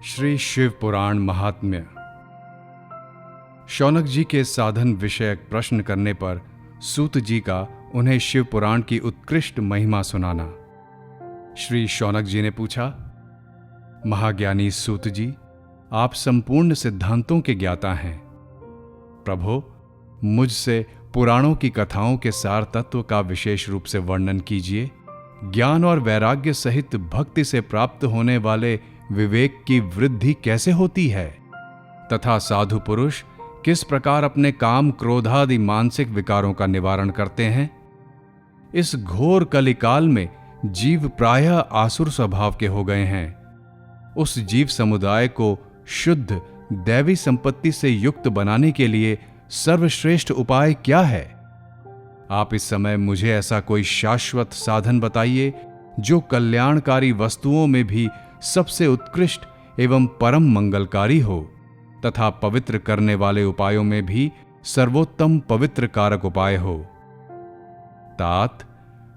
श्री शिव पुराण महात्म्य। शौनक जी के साधन विषयक प्रश्न करने पर सूत जी का उन्हें शिव पुराण की उत्कृष्ट महिमा सुनाना। श्री शौनक जी ने पूछा, महाज्ञानी सूत जी, आप संपूर्ण सिद्धांतों के ज्ञाता हैं। प्रभो, मुझसे पुराणों की कथाओं के सार तत्व का विशेष रूप से वर्णन कीजिए। ज्ञान और वैराग्य सहित भक्ति से प्राप्त होने वाले विवेक की वृद्धि कैसे होती है, तथा साधु पुरुष किस प्रकार अपने काम क्रोध आदि मानसिक विकारों का निवारण करते हैं। इस घोर कलिकाल में जीव प्रायः आसुर स्वभाव के हो गए हैं। उस जीव समुदाय को शुद्ध दैवी संपत्ति से युक्त बनाने के लिए सर्वश्रेष्ठ उपाय क्या है? आप इस समय मुझे ऐसा कोई शाश्वत साधन बताइए जो कल्याणकारी वस्तुओं में भी सबसे उत्कृष्ट एवं परम मंगलकारी हो, तथा पवित्र करने वाले उपायों में भी सर्वोत्तम पवित्र कारक उपाय हो। तात,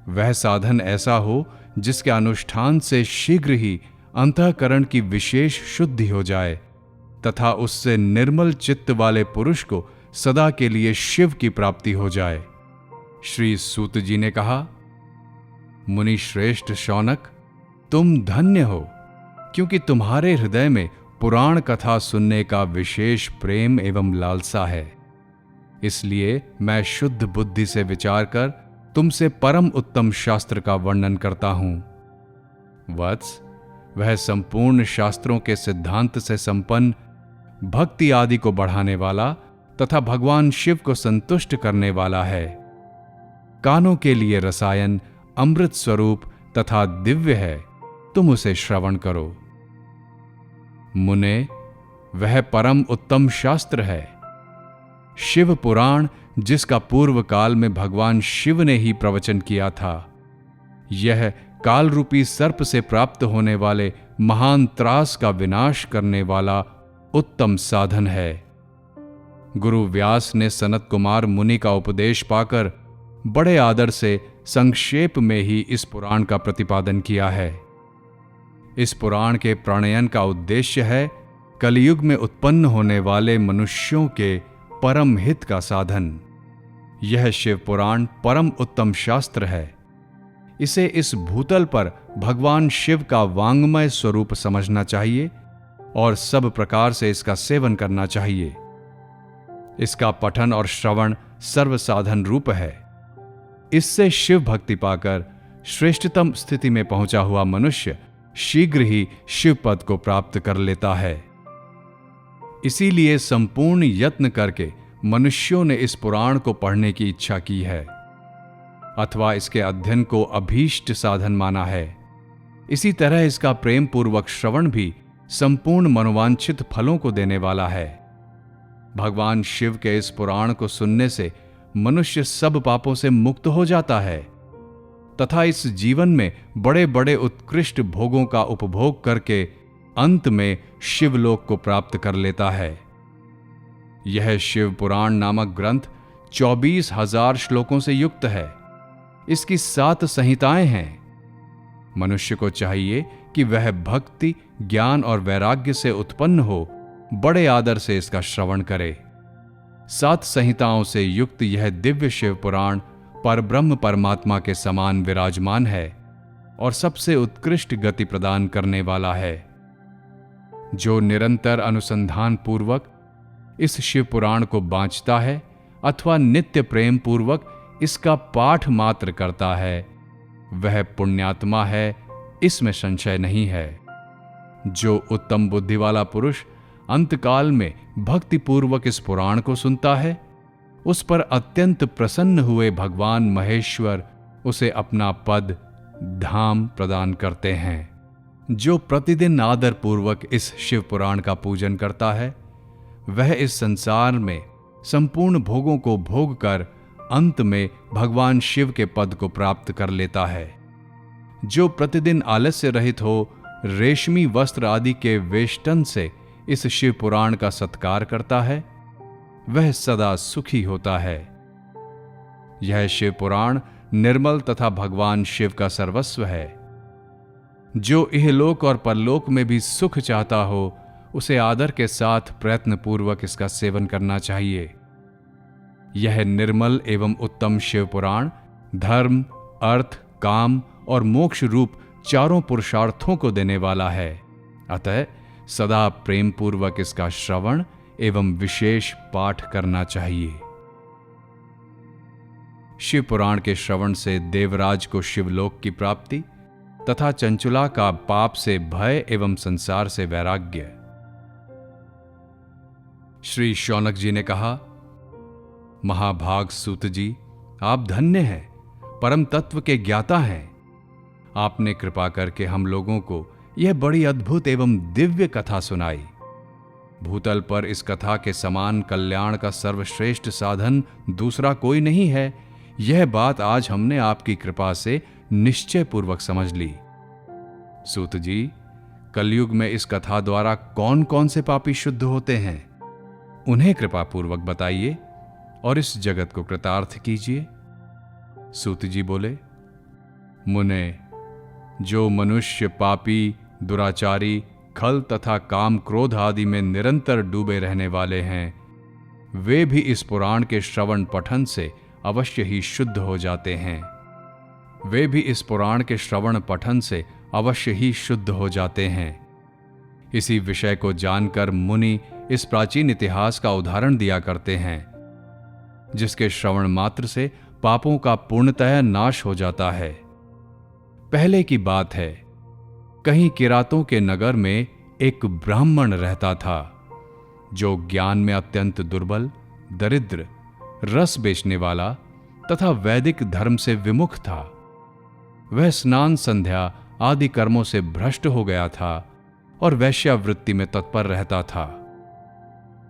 वह साधन ऐसा हो जिसके अनुष्ठान से शीघ्र ही अंतःकरण की विशेष शुद्धि हो जाए, तथा उससे निर्मल चित्त वाले पुरुष को सदा के लिए शिव की प्राप्ति हो जाए। श्री सूत जी ने कहा, मुनि श्रेष्ठ शौनक, तुम धन्य हो, क्योंकि तुम्हारे हृदय में पुराण कथा सुनने का विशेष प्रेम एवं लालसा है। इसलिए मैं शुद्ध बुद्धि से विचार कर तुमसे परम उत्तम शास्त्र का वर्णन करता हूं। वत्स, वह संपूर्ण शास्त्रों के सिद्धांत से संपन्न, भक्ति आदि को बढ़ाने वाला तथा भगवान शिव को संतुष्ट करने वाला है। कानों के लिए रसायन, अमृत स्वरूप तथा दिव्य है, तुम उसे श्रवण करो। मुने, वह परम उत्तम शास्त्र है। शिव पुराण, जिसका पूर्व काल में भगवान शिव ने ही प्रवचन किया था, यह काल रूपी सर्प से प्राप्त होने वाले महान त्रास का विनाश करने वाला उत्तम साधन है। गुरु व्यास ने सनत कुमार मुनि का उपदेश पाकर बड़े आदर से संक्षेप में ही इस पुराण का प्रतिपादन किया है। इस पुराण के प्रणयन का उद्देश्य है कलयुग में उत्पन्न होने वाले मनुष्यों के परम हित का साधन। यह शिव पुराण परम उत्तम शास्त्र है। इसे इस भूतल पर भगवान शिव का वांग्मय स्वरूप समझना चाहिए और सब प्रकार से इसका सेवन करना चाहिए। इसका पठन और श्रवण सर्वसाधन रूप है। इससे शिव भक्ति पाकर श्रेष्ठतम स्थिति में पहुंचा हुआ मनुष्य शीघ्र ही शिव पद को प्राप्त कर लेता है। इसीलिए संपूर्ण यत्न करके मनुष्यों ने इस पुराण को पढ़ने की इच्छा की है, अथवा इसके अध्ययन को अभीष्ट साधन माना है। इसी तरह इसका प्रेम पूर्वक श्रवण भी संपूर्ण मनोवांछित फलों को देने वाला है। भगवान शिव के इस पुराण को सुनने से मनुष्य सब पापों से मुक्त हो जाता है, तथा इस जीवन में बड़े बड़े उत्कृष्ट भोगों का उपभोग करके अंत में शिवलोक को प्राप्त कर लेता है। यह शिव पुराण नामक ग्रंथ 24,000 श्लोकों से युक्त है। इसकी 7 संहिताएं हैं। मनुष्य को चाहिए कि वह भक्ति, ज्ञान और वैराग्य से उत्पन्न हो बड़े आदर से इसका श्रवण करे। 7 संहिताओं से युक्त यह दिव्य शिव पुराण परब्रह्म परमात्मा के समान विराजमान है और सबसे उत्कृष्ट गति प्रदान करने वाला है। जो निरंतर अनुसंधान पूर्वक इस शिव पुराण को बांचता है अथवा नित्य प्रेम पूर्वक इसका पाठ मात्र करता है, वह पुण्यात्मा है, इसमें संशय नहीं है। जो उत्तम बुद्धि वाला पुरुष अंतकाल में भक्ति पूर्वक इस पुराण को सुनता है, उस पर अत्यंत प्रसन्न हुए भगवान महेश्वर उसे अपना पद, धाम प्रदान करते हैं। जो प्रतिदिन आदर पूर्वक इस शिव पुराण का पूजन करता है, वह इस संसार में संपूर्ण भोगों को भोग कर अंत में भगवान शिव के पद को प्राप्त कर लेता है। जो प्रतिदिन आलस्य रहित हो रेशमी वस्त्र आदि के वेष्टन से इस शिव पुराण का सत्कार करता है, वह सदा सुखी होता है। यह शिव पुराण निर्मल तथा भगवान शिव का सर्वस्व है। जो इहलोक और परलोक में भी सुख चाहता हो उसे आदर के साथ प्रयत्नपूर्वक इसका सेवन करना चाहिए। यह निर्मल एवं उत्तम शिव पुराण धर्म, अर्थ, काम और मोक्ष रूप चारों पुरुषार्थों को देने वाला है। अतः सदा प्रेम पूर्वक इसका श्रवण एवं विशेष पाठ करना चाहिए। शिव पुराण के श्रवण से देवराज को शिवलोक की प्राप्ति तथा चंचुला का पाप से भय एवं संसार से वैराग्य। श्री शौनक जी ने कहा, महाभाग सूत जी, आप धन्य हैं, परम तत्व के ज्ञाता हैं। आपने कृपा करके हम लोगों को यह बड़ी अद्भुत एवं दिव्य कथा सुनाई। भूतल पर इस कथा के समान कल्याण का सर्वश्रेष्ठ साधन दूसरा कोई नहीं है। यह बात आज हमने आपकी कृपा से निश्चय पूर्वक समझ ली। सूत जी, कलयुग में इस कथा द्वारा कौन कौन से पापी शुद्ध होते हैं, उन्हें कृपा पूर्वक बताइए और इस जगत को कृतार्थ कीजिए। सूत जी बोले, मुने, जो मनुष्य पापी, दुराचारी, खल तथा काम क्रोध आदि में निरंतर डूबे रहने वाले हैं, वे भी इस पुराण के श्रवण पठन से अवश्य ही शुद्ध हो जाते हैं। वे भी इस पुराण के श्रवण पठन से अवश्य ही शुद्ध हो जाते हैं। इसी विषय को जानकर मुनि इस प्राचीन इतिहास का उदाहरण दिया करते हैं, जिसके श्रवण मात्र से पापों का पूर्णतः नाश हो जाता है। पहले की बात है, कहीं किरातों के नगर में एक ब्राह्मण रहता था, जो ज्ञान में अत्यंत दुर्बल, दरिद्र, रस बेचने वाला तथा वैदिक धर्म से विमुख था। वह स्नान, संध्या आदि कर्मों से भ्रष्ट हो गया था और वैश्यावृत्ति में तत्पर रहता था।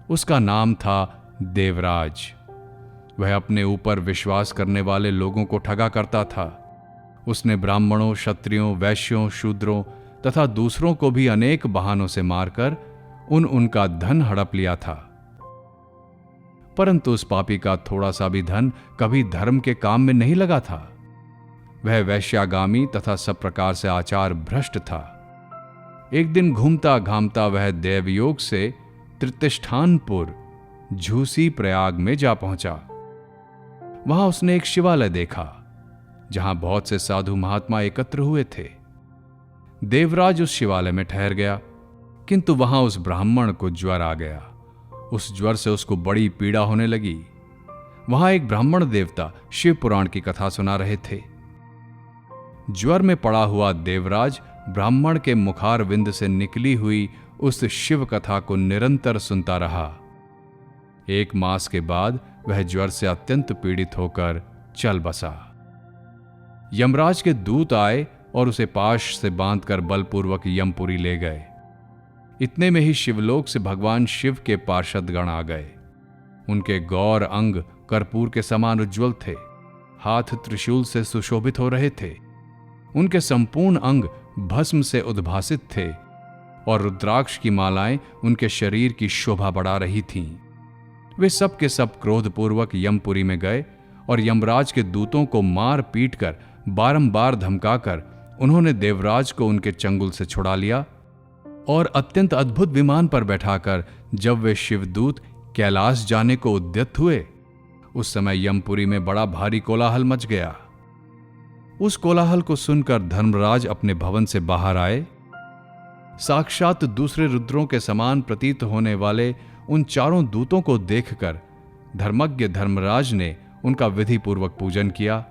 उसका नाम था देवराज। वह अपने ऊपर विश्वास करने वाले लोगों को ठगा करता था। उसने ब्राह्मणों, क्षत्रियों, वैश्यों, शूद्रों तथा दूसरों को भी अनेक बहानों से मारकर उनका धन हड़प लिया था। परंतु उस पापी का थोड़ा सा भी धन कभी धर्म के काम में नहीं लगा था। वह वैश्यागामी तथा सब प्रकार से आचार भ्रष्ट था। एक दिन घूमता घामता वह देवयोग से त्रितिष्ठानपुर झूसी प्रयाग में जा पहुंचा। वहां उसने एक शिवालय देखा, जहां बहुत से साधु महात्मा एकत्र हुए थे। देवराज उस शिवालय में ठहर गया, किंतु वहां उस ब्राह्मण को ज्वर आ गया। उस ज्वर से उसको बड़ी पीड़ा होने लगी। वहां एक ब्राह्मण देवता शिव पुराण की कथा सुना रहे थे। ज्वर में पड़ा हुआ देवराज ब्राह्मण के मुखारविंद से निकली हुई उस शिव कथा को निरंतर सुनता रहा। 1 मास के बाद वह ज्वर से अत्यंत पीड़ित होकर चल बसा। यमराज के दूत आए और उसे पाश से बांधकर बलपूर्वक यमपुरी ले गए। इतने में ही शिवलोक से भगवान शिव के पार्षदगण आ गए। उनके गौर अंग कर्पूर के समान उज्ज्वल थे, हाथ त्रिशूल से सुशोभित हो रहे थे। उनके संपूर्ण अंग भस्म से उद्भासित थे और रुद्राक्ष की मालाएं उनके शरीर की शोभा बढ़ा रही थीं। वे सब के सब क्रोधपूर्वक यमपुरी में गए और यमराज के दूतों को मार पीट कर बारंबार धमकाकर उन्होंने देवराज को उनके चंगुल से छुड़ा लिया और अत्यंत अद्भुत विमान पर बैठाकर जब वे शिवदूत कैलाश जाने को उद्यत हुए, उस समय यमपुरी में बड़ा भारी कोलाहल मच गया। उस कोलाहल को सुनकर धर्मराज अपने भवन से बाहर आए। साक्षात दूसरे रुद्रों के समान प्रतीत होने वाले उन चारों दूतों को देखकर धर्मज्ञ धर्मराज ने उनका विधि पूर्वक पूजन किया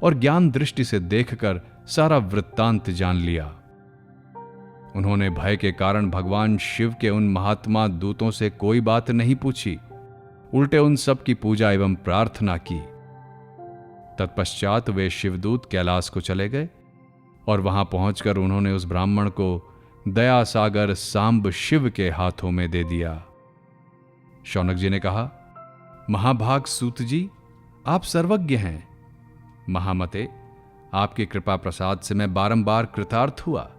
और ज्ञान दृष्टि से देखकर सारा वृत्तांत जान लिया। उन्होंने भय के कारण भगवान शिव के उन महात्मा दूतों से कोई बात नहीं पूछी, उल्टे उन सब की पूजा एवं प्रार्थना की। तत्पश्चात वे शिवदूत कैलाश को चले गए और वहां पहुंचकर उन्होंने उस ब्राह्मण को दया सागर सांब शिव के हाथों में दे दिया। शौनक जी ने कहा, महाभाग सूत जी, आप सर्वज्ञ हैं। महामते, आपकी कृपा प्रसाद से मैं बारंबार कृतार्थ हुआ।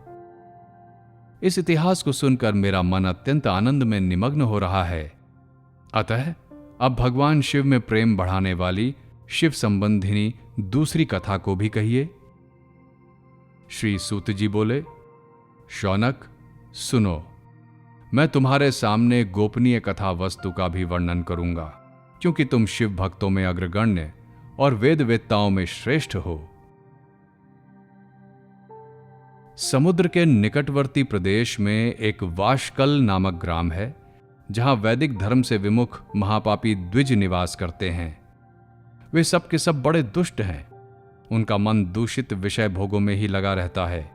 इस इतिहास को सुनकर मेरा मन अत्यंत आनंद में निमग्न हो रहा है। अतः अब भगवान शिव में प्रेम बढ़ाने वाली शिव संबंधिनी दूसरी कथा को भी कहिए। श्री सूत जी बोले, शौनक, सुनो, मैं तुम्हारे सामने गोपनीय कथा वस्तु का भी वर्णन करूंगा, क्योंकि तुम शिव भक्तों में अग्रगण्य और वेद वेत्ताओं में श्रेष्ठ हो। समुद्र के निकटवर्ती प्रदेश में एक वाशकल नामक ग्राम है, जहां वैदिक धर्म से विमुख महापापी द्विज निवास करते हैं। वे सब के सब बड़े दुष्ट हैं। उनका मन दूषित विषय भोगों में ही लगा रहता है।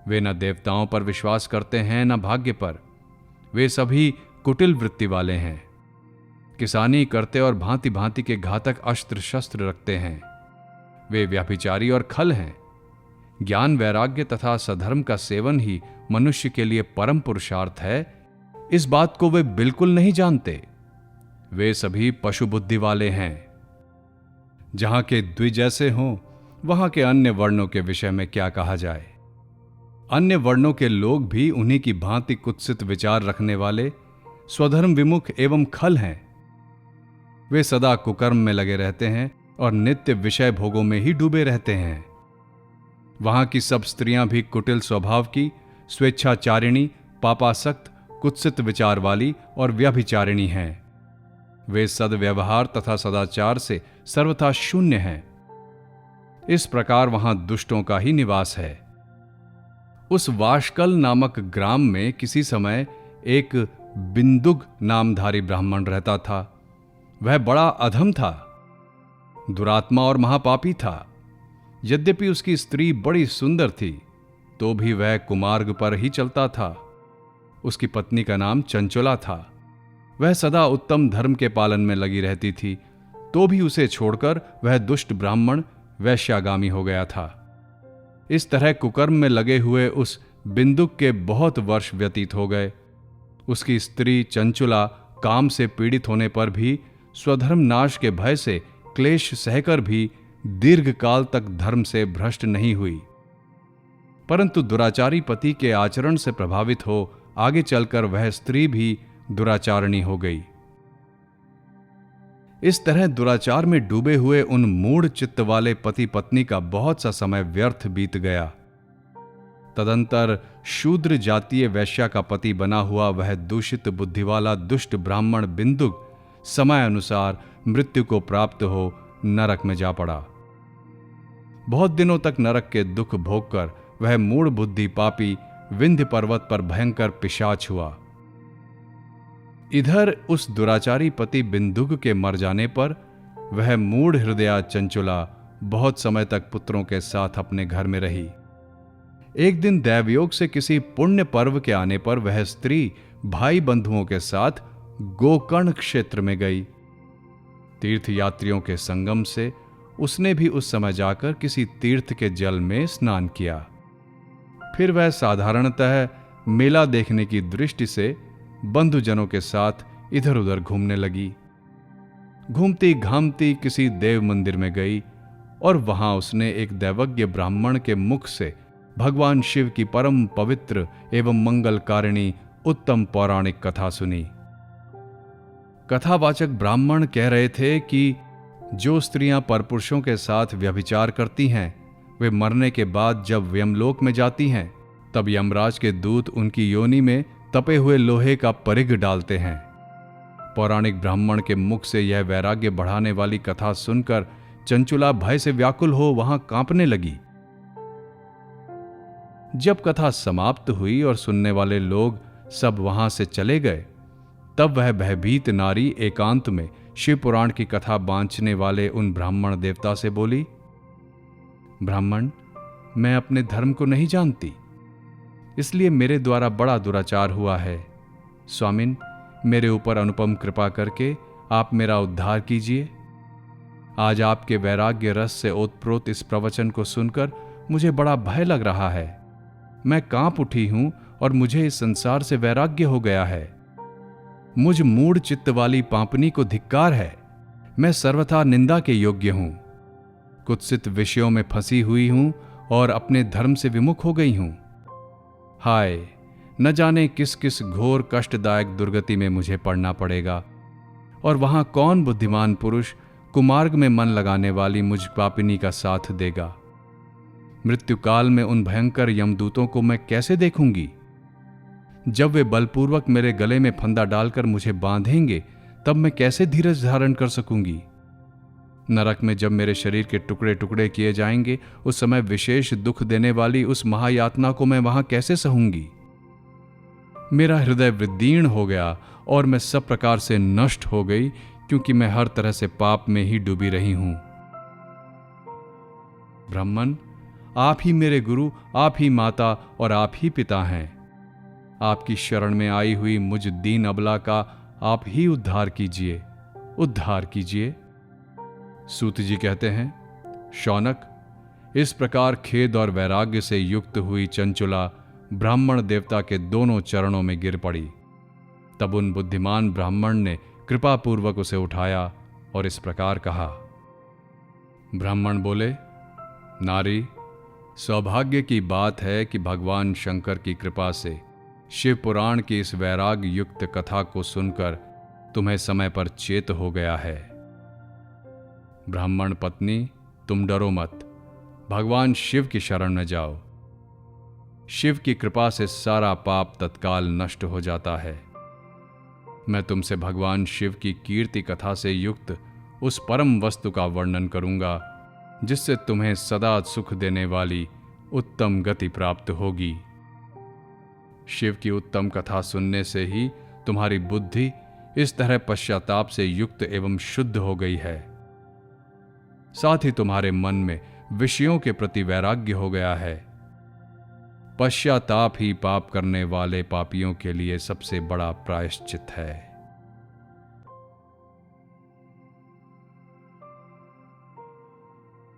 वे न देवताओं पर विश्वास करते हैं न भाग्य पर। वे सभी कुटिल वृत्ति वाले हैं। किसानी करते और भांति भांति के घातक अस्त्र शस्त्र रखते हैं। वे व्याभिचारी और खल हैं। ज्ञान, वैराग्य तथा सधर्म का सेवन ही मनुष्य के लिए परम पुरुषार्थ है, इस बात को वे बिल्कुल नहीं जानते। वे सभी पशु बुद्धि वाले हैं। जहां के द्विज ऐसे हों, वहां के अन्य वर्णों के विषय में क्या कहा जाए। अन्य वर्णों के लोग भी उन्हीं की भांति कुत्सित विचार रखने वाले, स्वधर्म विमुख एवं खल हैं। वे सदा कुकर्म में लगे रहते हैं और नित्य विषय भोगों में ही डूबे रहते हैं। वहां की सब स्त्रियां भी कुटिल स्वभाव की, स्वेच्छाचारिणी, पापासक्त, कुत्सित विचार वाली और व्यभिचारिणी हैं। वे सद्व्यवहार तथा सदाचार से सर्वथा शून्य हैं। इस प्रकार वहां दुष्टों का ही निवास है। उस वाशकल नामक ग्राम में किसी समय एक बिंदुग नामधारी ब्राह्मण रहता था। वह बड़ा अधम था, दुरात्मा और महापापी था। यद्यपि उसकी स्त्री बड़ी सुंदर थी, तो भी वह कुमार्ग पर ही चलता था। उसकी पत्नी का नाम चंचुला था। वह सदा उत्तम धर्म के पालन में लगी रहती थी, तो भी उसे छोड़कर वह दुष्ट ब्राह्मण वैश्यागामी हो गया था। इस तरह कुकर्म में लगे हुए उस बिंदुक के बहुत वर्ष व्यतीत हो गए। उसकी स्त्री चंचुला काम से पीड़ित होने पर भी, स्वधर्म नाश के भय से क्लेश सहकर भी दीर्घ काल तक धर्म से भ्रष्ट नहीं हुई, परंतु दुराचारी पति के आचरण से प्रभावित हो आगे चलकर वह स्त्री भी दुराचारणी हो गई। इस तरह दुराचार में डूबे हुए उन मूढ़ चित्त वाले पति पत्नी का बहुत सा समय व्यर्थ बीत गया। तदंतर शूद्र जातीय वैश्या का पति बना हुआ वह दूषित बुद्धि वाला दुष्ट ब्राह्मण बिंदुक समय अनुसार मृत्यु को प्राप्त हो नरक में जा पड़ा। बहुत दिनों तक नरक के दुख भोगकर वह मूढ़ बुद्धि पापी विंध्य पर्वत पर भयंकर पिशाच हुआ। इधर उस दुराचारी पति बिंदुक के मर जाने पर वह मूढ़ हृदया चंचुला बहुत समय तक पुत्रों के साथ अपने घर में रही। एक दिन दैवयोग से किसी पुण्य पर्व के आने पर वह स्त्री भाई बंधुओं के साथ गोकर्ण क्षेत्र में गई। तीर्थ यात्रियों के संगम से उसने भी उस समय जाकर किसी तीर्थ के जल में स्नान किया। फिर वह साधारणतः मेला देखने की दृष्टि से बंधुजनों के साथ इधर उधर घूमने लगी। घूमती घामती किसी देव मंदिर में गई और वहां उसने एक दैवज्ञ ब्राह्मण के मुख से भगवान शिव की परम पवित्र एवं मंगलकारिणी उत्तम पौराणिक कथा सुनी। कथावाचक ब्राह्मण कह रहे थे कि जो स्त्रियां परपुरुषों के साथ व्यभिचार करती हैं, वे मरने के बाद जब यमलोक में जाती हैं, तब यमराज के दूत उनकी योनि में तपे हुए लोहे का परिघ डालते हैं। पौराणिक ब्राह्मण के मुख से यह वैराग्य बढ़ाने वाली कथा सुनकर चंचुला भय से व्याकुल हो वहां कांपने लगी। जब कथा समाप्त हुई और सुनने वाले लोग सब वहां से चले गए, तब वह भयभीत नारी एकांत में शिव पुराण की कथा बांचने वाले उन ब्राह्मण देवता से बोली, ब्राह्मण, मैं अपने धर्म को नहीं जानती, इसलिए मेरे द्वारा बड़ा दुराचार हुआ है। स्वामिन, मेरे ऊपर अनुपम कृपा करके आप मेरा उद्धार कीजिए। आज आपके वैराग्य रस से ओतप्रोत इस प्रवचन को सुनकर मुझे बड़ा भय लग रहा है। मैं कांप उठी हूं और मुझे इस संसार से वैराग्य हो गया है। मुझ मूढ़ चित्त वाली पापनी को धिक्कार है। मैं सर्वथा निंदा के योग्य हूं। कुत्सित विषयों में फंसी हुई हूं और अपने धर्म से विमुख हो गई हूं। हाय, न जाने किस किस घोर कष्टदायक दुर्गति में मुझे पड़ना पड़ेगा, और वहां कौन बुद्धिमान पुरुष कुमार्ग में मन लगाने वाली मुझ पापिनी का साथ देगा। मृत्युकाल में उन भयंकर यमदूतों को मैं कैसे देखूंगी? जब वे बलपूर्वक मेरे गले में फंदा डालकर मुझे बांधेंगे, तब मैं कैसे धीरज धारण कर सकूंगी? नरक में जब मेरे शरीर के टुकड़े टुकड़े किए जाएंगे, उस समय विशेष दुख देने वाली उस महायातना को मैं वहां कैसे सहूंगी? मेरा हृदय विदीर्ण हो गया और मैं सब प्रकार से नष्ट हो गई, क्योंकि मैं हर तरह से पाप में ही डूबी रही हूं। ब्राह्मण, आप ही मेरे गुरु, आप ही माता और आप ही पिता हैं। आपकी शरण में आई हुई मुझ दीन अबला का आप ही उद्धार कीजिए, उद्धार कीजिए। सूत जी कहते हैं, शौनक, इस प्रकार खेद और वैराग्य से युक्त हुई चंचुला ब्राह्मण देवता के दोनों चरणों में गिर पड़ी। तब उन बुद्धिमान ब्राह्मण ने कृपापूर्वक उसे उठाया और इस प्रकार कहा। ब्राह्मण बोले, नारी, सौभाग्य की बात है कि भगवान शंकर की कृपा से शिव पुराण की इस वैराग युक्त कथा को सुनकर तुम्हें समय पर चेत हो गया है। ब्राह्मण पत्नी, तुम डरो मत, भगवान शिव की शरण में जाओ। शिव की कृपा से सारा पाप तत्काल नष्ट हो जाता है। मैं तुमसे भगवान शिव की कीर्ति कथा से युक्त उस परम वस्तु का वर्णन करूंगा, जिससे तुम्हें सदा सुख देने वाली उत्तम गति प्राप्त होगी। शिव की उत्तम कथा सुनने से ही तुम्हारी बुद्धि इस तरह पश्चाताप से युक्त एवं शुद्ध हो गई है। साथ ही तुम्हारे मन में विषयों के प्रति वैराग्य हो गया है। पश्चाताप ही पाप करने वाले पापियों के लिए सबसे बड़ा प्रायश्चित है।